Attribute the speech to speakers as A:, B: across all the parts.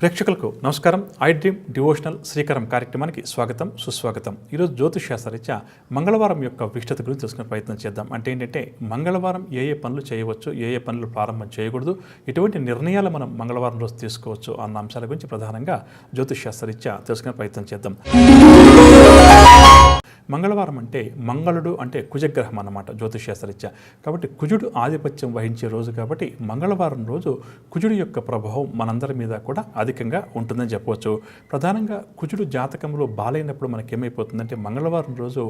A: ప్రేక్షకులకు నమస్కారం. I dream devotional Srikaram కార్యక్రమానికి స్వాగతం, సుస్వాగతం. ఈరోజు జ్యోతిష్ శాస్త్రరీత్యా మంగళవారం యొక్క విశిష్టత గురించి తెలుసుకునే ప్రయత్నం చేద్దాం. అంటే ఏంటంటే మంగళవారం ఏ పనులు చేయవచ్చు, ఏ పనులు ప్రారంభం చేయకూడదు, ఎటువంటి నిర్ణయాలు మనం మంగళవారం రోజు తీసుకోవచ్చు అన్న అంశాల గురించి ప్రధానంగా జ్యోతిష్ శాస్త్రరీత్యా తెలుసుకునే ప్రయత్నం చేద్దాం. మంగళవారం అంటే మంగళుడు అంటే కుజగ్రహం అన్నమాట జ్యోతిష్ శాస్త్రరీత్యా. కాబట్టి కుజుడు ఆధిపత్యం వహించే రోజు కాబట్టి మంగళవారం రోజు కుజుడు యొక్క ప్రభావం మనందరి మీద కూడా అధికంగా ఉంటుందని చెప్పవచ్చు. ప్రధానంగా కుజుడు జాతకంలో బాలైనప్పుడు మనకి ఏమైపోతుందంటే మంగళవారం రోజు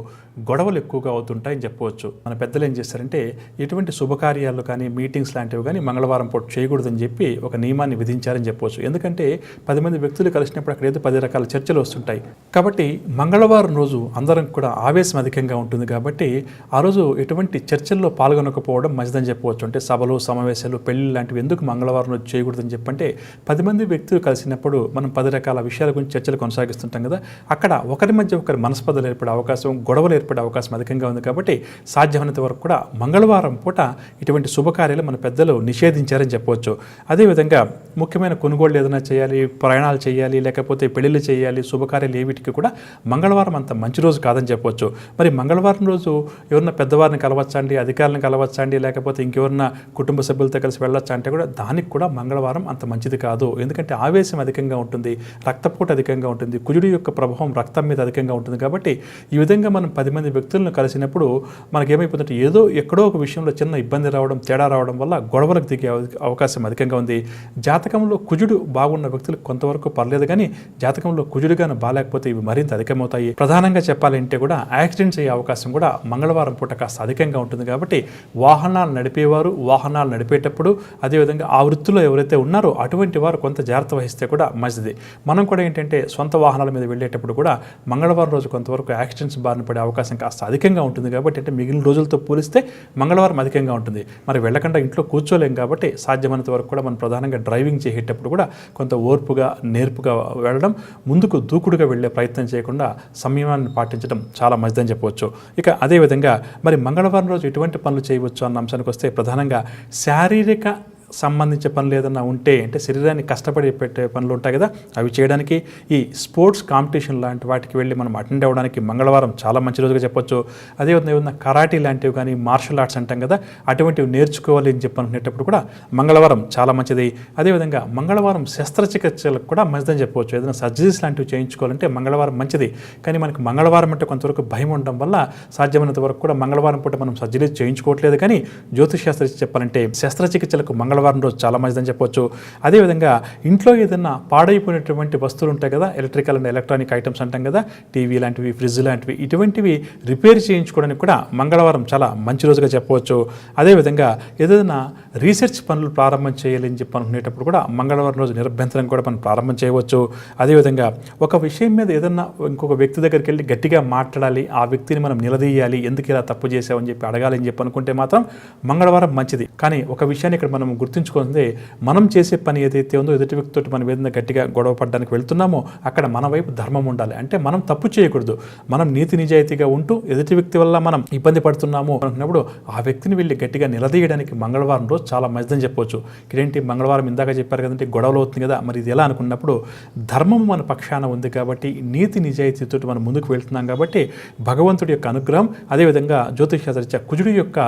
A: గొడవలు ఎక్కువగా అవుతుంటాయని చెప్పవచ్చు. మన పెద్దలు ఏం చేస్తారంటే ఎటువంటి శుభకార్యాలు కానీ మీటింగ్స్ లాంటివి కానీ మంగళవారం పూట చేయకూడదని చెప్పి ఒక నియమాన్ని విధించారని చెప్పవచ్చు. ఎందుకంటే 10 మంది వ్యక్తులు కలిసినప్పుడు అక్కడ ఏదో 10 రకాల చర్చలు వస్తుంటాయి. కాబట్టి మంగళవారం రోజు అందరం కూడా ఆవేశం అధికంగా ఉంటుంది కాబట్టి ఆ రోజు ఎటువంటి చర్చల్లో పాల్గొనకపోవడం మంచిదని చెప్పవచ్చు. అంటే సభలు, సమావేశాలు, పెళ్లి లాంటివి ఎందుకు మంగళవారం రోజు చేయకూడదని చెప్పంటే 10 మంది వ్యక్తులు కలిసినప్పుడు మనం 10 రకాల విషయాల గురించి చర్చలు కొనసాగిస్తుంటాం కదా, అక్కడ ఒకరి మధ్య ఒకరి మనస్పర్ధలు ఏర్పడే అవకాశం, గొడవలు ఏర్పడే అవకాశం అధికంగా ఉంది. కాబట్టి సాధ్యమైనంత వరకు కూడా మంగళవారం పూట ఇటువంటి శుభకార్యాలు మన పెద్దలు నిషేధించారని చెప్పవచ్చు. అదేవిధంగా ముఖ్యమైన కొనుగోళ్లు ఏదైనా చేయాలి, ప్రయాణాలు చేయాలి, లేకపోతే పెళ్లిళ్ళు చేయాలి, శుభకార్యాలు ఏవిటికి కూడా మంగళవారం అంత మంచి రోజు కాదని చెప్పవచ్చు. మరి మంగళవారం రోజు ఎవరన్నా పెద్దవారిని కలవచ్చండి, అధికారులను కలవచ్చండి, లేకపోతే ఇంకెవరన్నా కుటుంబ సభ్యులతో కలిసి వెళ్ళొచ్చా అంటే కూడా దానికి కూడా మంగళవారం అంత మంచిది కాదు. ఎందుకంటే ఆవేశం అధికంగా ఉంటుంది, రక్తపోటు అధికంగా ఉంటుంది, కుజుడి యొక్క ప్రభావం రక్తం మీద అధికంగా ఉంటుంది. కాబట్టి ఈ విధంగా మనం 10 మంది వ్యక్తులను కలిసినప్పుడు మనకేమైపోతుందంటే ఏదో ఎక్కడో ఒక విషయంలో చిన్న ఇబ్బంది రావడం, తేడా రావడం వల్ల గొడవలకు దిగే అవకాశం అధికంగా ఉంది. జాతకంలో కుజుడు బాగున్న వ్యక్తులకు కొంతవరకు పర్లేదు, కానీ జాతకంలో కుజుడుగాను బాగాలేకపోతే ఇవి మరింత అధికమవుతాయి. ప్రధానంగా చెప్పాలంటే కూడా యాక్సిడెంట్స్ అయ్యే అవకాశం కూడా మంగళవారం పూట కాస్త అధికంగా ఉంటుంది. కాబట్టి వాహనాలు నడిపేవారు వాహనాలు నడిపేటప్పుడు, అదేవిధంగా ఆ వృత్తిలో ఎవరైతే ఉన్నారో అటువంటి వారు కొంత జాగ్రత్త వహిస్తే కూడా మంచిది. మనం కూడా ఏంటంటే సొంత వాహనాల మీద వెళ్ళేటప్పుడు కూడా మంగళవారం రోజు కొంతవరకు యాక్సిడెంట్స్ బారిన పడే అవకాశం కాస్త అధికంగా ఉంటుంది. కాబట్టి అంటే మిగిలిన రోజులతో పోలిస్తే మంగళవారం అధికంగా ఉంటుంది. మరి వెళ్ళకుండా ఇంట్లో కూర్చోలేం కాబట్టి సాధ్యమైనంత వరకు కూడా మనం ప్రధానంగా డ్రైవింగ్ చేసేటప్పుడు కూడా కొంత ఓర్పుగా, నేర్పుగా వెళ్ళడం, ముందుకు దూకుడుగా వెళ్ళే ప్రయత్నం చేయకుండా సంయమాన్ని పాటించడం చాలా మంచిదని చెప్పవచ్చు. ఇక అదేవిధంగా మరి మంగళవారం రోజు ఎటువంటి పనులు చేయవచ్చు అన్న అంశానికి వస్తే ప్రధానంగా శారీరక సంబంధించే పనులు ఏదైనా ఉంటే, అంటే శరీరాన్ని కష్టపడి పెట్టే పనులు ఉంటాయి కదా, అవి చేయడానికి, ఈ స్పోర్ట్స్ కాంపిటీషన్ లాంటి వాటికి వెళ్ళి మనం అటెండ్ అవ్వడానికి మంగళవారం చాలా మంచి రోజుగా చెప్పొచ్చు. అదేవిధంగా ఏదైనా కరాటీ లాంటివి కానీ, మార్షల్ ఆర్ట్స్ అంటాం కదా, అటువంటివి నేర్చుకోవాలి అని చెప్పి అనుకునేటప్పుడు కూడా మంగళవారం చాలా మంచిది. అదేవిధంగా మంగళవారం శస్త్రచికిత్సలకు కూడా మంచిదని చెప్పవచ్చు. ఏదైనా సర్జరీస్ లాంటివి చేయించుకోవాలంటే మంగళవారం మంచిది. కానీ మనకి మంగళవారం అంటే కొంతవరకు భయం ఉండడం వల్ల సాధ్యమైనంత వరకు కూడా మంగళవారం పూట మనం సర్జరీ చేయించుకోవట్లేదు. కానీ జ్యోతిష్ శాస్త్రం చెప్పాలంటే శస్త్రచికిత్సలకు మంగళవారం రోజు చాలా మంచిదని చెప్పొచ్చు. అదేవిధంగా ఇంట్లో ఏదైనా పాడైపోయినటువంటి వస్తువులు ఉంటాయి కదా, ఎలక్ట్రికల్ అండ్ ఎలక్ట్రానిక్ ఐటమ్స్ అంటాం కదా, టీవీ లాంటివి, ఫ్రిడ్జ్ లాంటివి, ఇటువంటివి రిపేర్ చేయించుకోవడానికి కూడా మంగళవారం చాలా మంచి రోజుగా చెప్పవచ్చు. అదేవిధంగా ఏదైనా రీసెర్చ్ పనులు ప్రారంభం చేయాలి అని చెప్పి అనుకునేటప్పుడు కూడా మంగళవారం రోజు నిరభ్యంతరం కూడా మనం ప్రారంభం చేయవచ్చు. అదేవిధంగా ఒక విషయం మీద ఏదైనా ఇంకొక వ్యక్తి దగ్గరికి వెళ్ళి గట్టిగా మాట్లాడాలి, ఆ వ్యక్తిని మనం నిలదీయాలి, ఎందుకు ఇలా తప్పు చేసావని చెప్పి అడగాలి అని చెప్పి అనుకుంటే మాత్రం మంగళవారం మంచిది. కానీ ఒక విషయాన్ని ఇక్కడ మనం గుర్తుంచుకుంది, మనం చేసే పని ఏదైతే ఉందో ఎదుటి వ్యక్తితో మనం ఏదైనా గట్టిగా గొడవ పడడానికి వెళ్తున్నామో అక్కడ మన వైపు ధర్మం ఉండాలి. అంటే మనం తప్పు చేయకూడదు, మనం నీతి నిజాయితీగా ఉంటూ ఎదుటి వ్యక్తి వల్ల మనం ఇబ్బంది పడుతున్నాము అనుకున్నప్పుడు ఆ వ్యక్తిని వెళ్ళి గట్టిగా నిలదీయడానికి మంగళవారం రోజు చాలా మంచిదని చెప్పవచ్చు. ఇదేంటి మంగళవారం ఇందాక చెప్పారు కదంటే గొడవలు అవుతుంది కదా, మరి ఇది ఎలా అనుకున్నప్పుడు ధర్మం మన పక్షాన ఉంది కాబట్టి, నీతి నిజాయితీతో మనం ముందుకు వెళ్తున్నాం కాబట్టి భగవంతుడి యొక్క అనుగ్రహం, అదేవిధంగా జ్యోతిష్ శాస్త్రరీత్యా కుజుడి యొక్క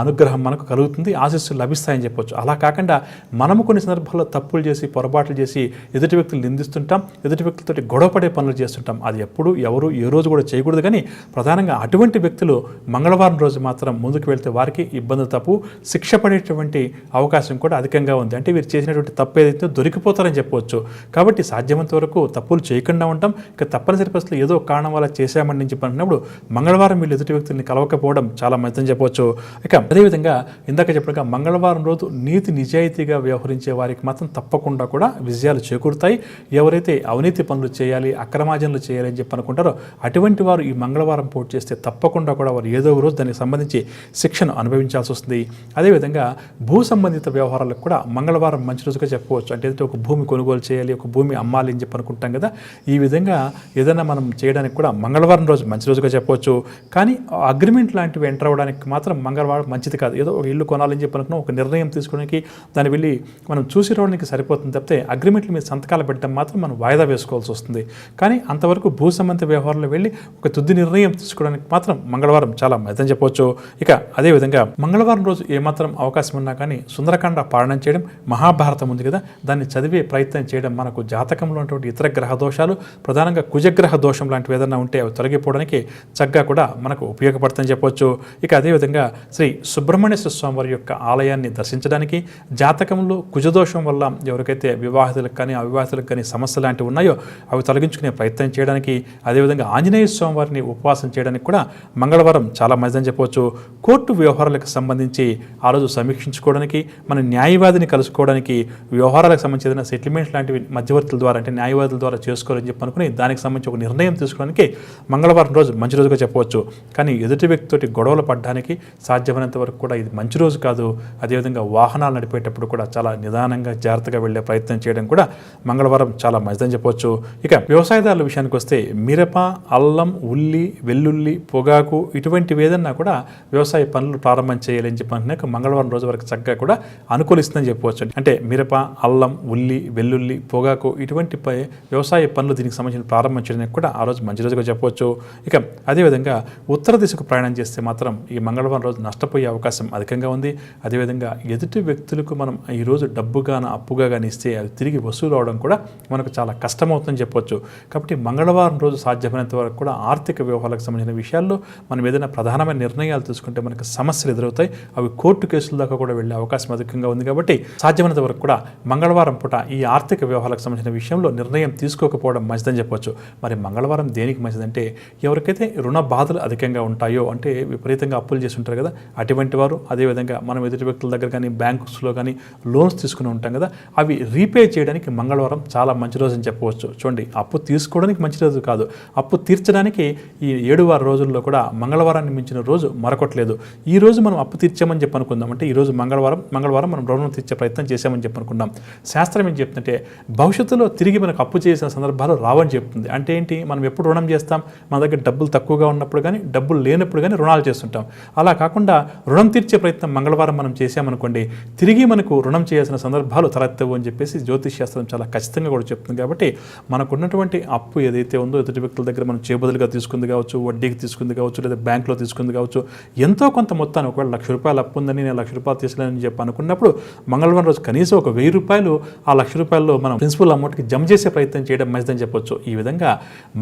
A: అనుగ్రహం మనకు కలుగుతుంది, ఆశీస్సులు లభిస్తాయని చెప్పొచ్చు. అలా కాకుండా మనము కొన్ని సందర్భాల్లో తప్పులు చేసి, పొరపాట్లు చేసి ఎదుటి వ్యక్తులు నిందిస్తుంటాం, ఎదుటి వ్యక్తులతో గొడవపడే పనులు చేస్తుంటాం. అది ఎప్పుడు ఎవరు ఏ రోజు కూడా చేయకూడదు. కానీ ప్రధానంగా అటువంటి వ్యక్తులు మంగళవారం రోజు మాత్రం ముందుకు వెళ్తే వారికి ఇబ్బంది తప్పు, శిక్ష పడేటువంటి అవకాశం కూడా అధికంగా ఉంది. అంటే వీరు చేసినటువంటి తప్పు ఏదైతే దొరికిపోతారని చెప్పవచ్చు. కాబట్టి సాధ్యమైనంత వరకు తప్పులు చేయకుండా ఉంటాం. ఇక తప్పనిసరి పరిస్థితులు ఏదో కారణం వల్ల చేశామని చెప్పి అంటున్నప్పుడు మంగళవారం వీళ్ళు ఎదుటి వ్యక్తుల్ని కలవకపోవడం చాలా మంచిదని చెప్పవచ్చు. ఇక అదేవిధంగా ఇందాక చెప్పినగా మంగళవారం రోజు నీతి నిజాయితీగా వ్యవహరించే వారికి మాత్రం తప్పకుండా కూడా విజయాలు చేకూరుతాయి. ఎవరైతే అవినీతి పనులు చేయాలి, అక్రమార్జనలు చేయాలి అని చెప్పి అనుకుంటారో అటువంటి వారు ఈ మంగళవారం పూట చేస్తే తప్పకుండా కూడా వారు ఏదో ఒక రోజు దానికి సంబంధించి శిక్షను అనుభవించాల్సి వస్తుంది. అదేవిధంగా భూ సంబంధిత వ్యవహారాలకు కూడా మంగళవారం మంచి రోజుగా చెప్పవచ్చు. అంటే ఒక భూమి కొనుగోలు చేయాలి, ఒక భూమి అమ్మాలి అని చెప్పి అనుకుంటాం కదా, ఈ విధంగా ఏదైనా మనం చేయడానికి కూడా మంగళవారం రోజు మంచి రోజుగా చెప్పవచ్చు. కానీ అగ్రిమెంట్ లాంటివి ఎంటర్ అవ్వడానికి మాత్రం మంగళవారం మంచిది కాదు. ఏదో ఒక ఇల్లు కొనాలని చెప్పి అనుకున్నా, ఒక నిర్ణయం తీసుకోవడానికి రావడానికి దాన్ని వెళ్ళి మనం చూసి రావడానికి సరిపోతుంది తప్పితే అగ్రిమెంట్ల మీద సంతకాలు పెట్టడం మాత్రం మనం వాయిదా వేసుకోవాల్సి వస్తుంది. కానీ అంతవరకు భూ సంబంధిత వ్యవహారంలో వెళ్ళి ఒక తుది నిర్ణయం తీసుకోవడానికి మాత్రం మంగళవారం చాలా మంచిదని చెప్పవచ్చు. ఇక అదేవిధంగా మంగళవారం రోజు ఏమాత్రం అవకాశం ఉన్నా కానీ సుందరకాండ పారాయణం చేయడం, మహాభారతం ఉంది కదా దాన్ని చదివే ప్రయత్నం చేయడం, మనకు జాతకంలో ఉన్నటువంటి ఇతర గ్రహ దోషాలు ప్రధానంగా కుజగ్రహ దోషం లాంటివి ఏదైనా ఉంటే అవి తొలగిపోవడానికి చక్కగా కూడా మనకు ఉపయోగపడుతుందని చెప్పవచ్చు. ఇక అదేవిధంగా శ్రీ సుబ్రహ్మణ్యేశ్వర స్వామి వారి యొక్క ఆలయాన్ని దర్శించడానికి, జాతకంలో కుజదోషం వల్ల ఎవరికైతే వివాహితులకు కానీ అవివాహితులకు కానీ సమస్యలు లాంటివి ఉన్నాయో అవి తొలగించుకునే ప్రయత్నం చేయడానికి, అదేవిధంగా ఆంజనేయ స్వామి వారిని ఉపవాసం చేయడానికి కూడా మంగళవారం చాలా మంచిదని చెప్పవచ్చు. కోర్టు వ్యవహారాలకు సంబంధించి ఆ రోజు సమీక్షించుకోవడానికి, మన న్యాయవాదిని కలుసుకోవడానికి, వ్యవహారాలకు సంబంధించిన సెటిల్మెంట్స్ లాంటివి మధ్యవర్తుల ద్వారా అంటే న్యాయవాదుల ద్వారా చేసుకోవాలని చెప్పి అనుకుని దానికి సంబంధించి ఒక నిర్ణయం తీసుకోవడానికి మంగళవారం రోజు మంచి రోజుగా చెప్పవచ్చు. కానీ ఎదుటి వ్యక్తితోటి గొడవలు పడడానికి సాధ్యమైనంత వరకు కూడా ఇది మంచి రోజు కాదు. అదేవిధంగా వాహనాలు నడిపేటప్పుడు కూడా చాలా నిదానంగా జాగ్రత్తగా వెళ్ళే ప్రయత్నం చేయడం కూడా మంగళవారం చాలా మంచిదని చెప్పవచ్చు. ఇక వ్యవసాయదారుల విషయానికి వస్తే మిరప, అల్లం, ఉల్లి, వెల్లుల్లి, పొగాకు ఇటువంటివి ఏదన్నా కూడా వ్యవసాయ పనులు ప్రారంభం చేయాలని చెప్పి అనుకున్నాక మంగళవారం రోజు వరకు చక్కగా కూడా అనుకూలిస్తుందని చెప్పవచ్చు. అంటే మిరప, అల్లం, ఉల్లి, వెల్లుల్లి, పొగాకు ఇటువంటి వ్యవసాయ పనులు దీనికి సంబంధించిన ప్రారంభం చేయడానికి కూడా ఆ రోజు మంచి రోజుగా చెప్పవచ్చు. ఇక అదేవిధంగా ఉత్తర దిశకు ప్రయాణం చేస్తే మాత్రం ఈ మంగళవారం రోజు నష్టపోయే అవకాశం అధికంగా ఉంది. అదేవిధంగా ఎదుటి వ్యక్తులకు మనం ఈరోజు డబ్బుగాన అప్పుగా కానీ ఇస్తే అది తిరిగి వసూలు అవడం కూడా మనకు చాలా కష్టమవుతుందని చెప్పవచ్చు. కాబట్టి మంగళవారం రోజు సాధ్యమైనంత వరకు కూడా ఆర్థిక వ్యవహారాలకు సంబంధించిన విషయాల్లో మనం ఏదైనా ప్రధానమైన నిర్ణయాలు తీసుకుంటే మనకు సమస్యలు ఎదురవుతాయి. అవి కోర్టు కేసుల దాకా కూడా వెళ్ళే అవకాశం అధికంగా ఉంది. కాబట్టి సాధ్యమైనంత వరకు కూడా మంగళవారం పూట ఈ ఆర్థిక వ్యవహారాలకు సంబంధించిన విషయంలో నిర్ణయం తీసుకోకపోవడం మంచిదని చెప్పవచ్చు. మరి మంగళవారం దేనికి మంచిదంటే ఎవరికైతే రుణ బాధలు అధికంగా ఉంటాయో అంటే విపరీతంగా అప్పులు చేసి ఉంటారు కదా అటువంటి వారు, అదేవిధంగా మనం ఎదుటి వ్యక్తుల దగ్గర కానీ బ్యాంక్స్లో కానీ లోన్స్ తీసుకుని ఉంటాం కదా అవి రీపే చేయడానికి మంగళవారం చాలా మంచి రోజు అని చెప్పవచ్చు. చూడండి, అప్పు తీసుకోవడానికి మంచి రోజు కాదు, అప్పు తీర్చడానికి ఈ 7 వార రోజుల్లో కూడా మంగళవారాన్ని మించిన రోజు మరొకట్లేదు. ఈ రోజు మనం అప్పు తీర్చామని చెప్పి అనుకుందాం. అంటే ఈరోజు మంగళవారం మనం రుణం తీర్చే ప్రయత్నం చేశామని చెప్పి అనుకున్నాం. శాస్త్రం ఏం చెప్తుంటే భవిష్యత్తులో తిరిగి మనకు అప్పు చేసిన సందర్భాలు రావని చెప్తుంది. అంటే ఏంటి, మనం ఎప్పుడు రుణం చేస్తాం, మన దగ్గర డబ్బులు తక్కువగా ఉన్నప్పుడు కానీ డబ్బులు లేనప్పుడు కానీ రుణాలు చేస్తుంటాం. అలా కాకుండా రుణం తీర్చే ప్రయత్నం మంగళవారం మనం చేశామనుకోండి తిరిగి మనకు రుణం చేయాల్సిన సందర్భాలు తలెత్తవు అని చెప్పేసి జ్యోతిష్ శాస్త్రం చాలా ఖచ్చితంగా కూడా చెప్తుంది. కాబట్టి మనకున్నటువంటి అప్పు ఏదైతే ఉందో ఎదుటి వ్యక్తుల దగ్గర మనం చేబదులుగా తీసుకుంది కావచ్చు, వడ్డీకి తీసుకుంది కావచ్చు, లేదా బ్యాంకులో తీసుకుంది కావచ్చు, ఎంతో కొంత మొత్తాన్ని ఒకవేళ ₹1,00,000 అప్పు ఉందని నేను ₹1,00,000 తీసుకోలేని చెప్పి అనుకున్నప్పుడు మంగళవారం రోజు కనీసం ఒక ₹1,000 ఆ ₹1,00,000 మనం ప్రిన్సిపల్ అమౌంట్కి జమ చేసే ప్రయత్నం చేయడం మంచిదని చెప్పొచ్చు. ఈ విధంగా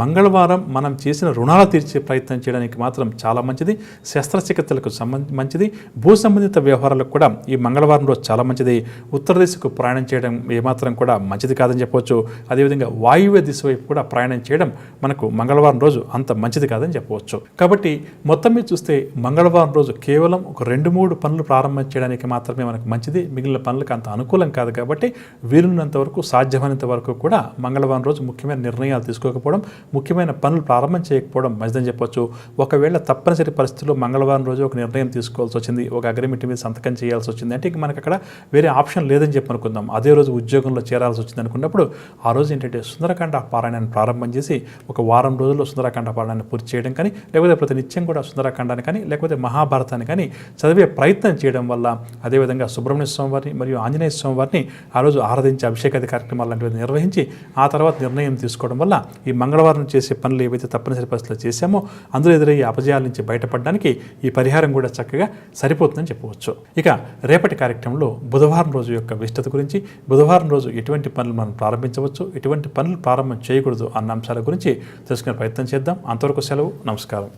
A: మంగళవారం మనం చేసిన రుణాలు తీర్చే ప్రయత్నం చేయడానికి మాత్రం చాలా మంచిది. శస్త్రచికిత్సలకు మంచిది. భూ సంబంధిత వ్యవహారాలకు కూడా ఈ మంగళవారం రోజు చాలా మంచిది. ఉత్తర దిశకు ప్రయాణం చేయడం ఏమాత్రం కూడా మంచిది కాదని చెప్పవచ్చు. అదేవిధంగా వాయువ్య దిశ వైపు కూడా ప్రయాణం చేయడం మనకు మంగళవారం రోజు అంత మంచిది కాదని చెప్పవచ్చు. కాబట్టి మొత్తం మీద చూస్తే మంగళవారం రోజు కేవలం ఒక 2-3 పనులు ప్రారంభం చేయడానికి మాత్రమే మనకు మంచిది. మిగిలిన పనులకు అంత అనుకూలం కాదు. కాబట్టి వీలున్నంత వరకు సాధ్యమైనంత వరకు కూడా మంగళవారం రోజు ముఖ్యమైన నిర్ణయాలు తీసుకోకపోవడం, ముఖ్యమైన పనులు ప్రారంభం చేయకపోవడం మంచిదని చెప్పొచ్చు. ఒకవేళ తప్పనిసరి పరిస్థితుల్లో మంగళవారం రోజు ఒక నిర్ణయం తీసుకోవాల్సి వచ్చింది, ఒక అగ్రిమెంట్ మీద సంతకం చేయాల్సి వచ్చింది అంటే మనకు అక్కడ వేరే ఆప్షన్ లేదని చెప్పి అనుకుందాం. అదే రోజు ఉద్యోగంలో చేరాల్సి వచ్చింది అనుకున్నప్పుడు ఆ రోజు ఏంటంటే సుందరకాండ పారాయణాన్ని ప్రారంభం చేసి ఒక వారం రోజుల్లో సుందరకాండ పారాయణాన్ని పూర్తి చేయడం కానీ, లేకపోతే ప్రతి నిత్యం కూడా సుందరకాండాన్ని కానీ, లేకపోతే మహాభారతాన్ని కానీ చదివే ప్రయత్నం చేయడం వల్ల, అదేవిధంగా సుబ్రహ్మణ్య స్వామి వారిని మరియు ఆంజనేయ స్వామి వారిని ఆ రోజు ఆరాధించి అభిషేకాది కార్యక్రమాలు లాంటివి నిర్వహించి ఆ తర్వాత నిర్ణయం తీసుకోవడం వల్ల ఈ మంగళవారం చేసే పనులు ఏవైతే తప్పనిసరి పరిస్థితుల్లో చేశామో అందులో ఎదురయ్యే అపజయాల నుంచి బయటపడడానికి ఈ పరిహారం కూడా చక్కగా సరిపోతుందని చెప్పవచ్చు. ఇక రేపటి కార్యక్రమంలో బుధవారం రోజు యొక్క విశిష్టత గురించి, బుధవారం రోజు ఎటువంటి పనులు మనం ప్రారంభించవచ్చు, ఎటువంటి పనులు ప్రారంభం చేయకూడదు అన్న అంశాల గురించి తెలుసుకునే ప్రయత్నం చేద్దాం. అంతవరకు సెలవు. నమస్కారం.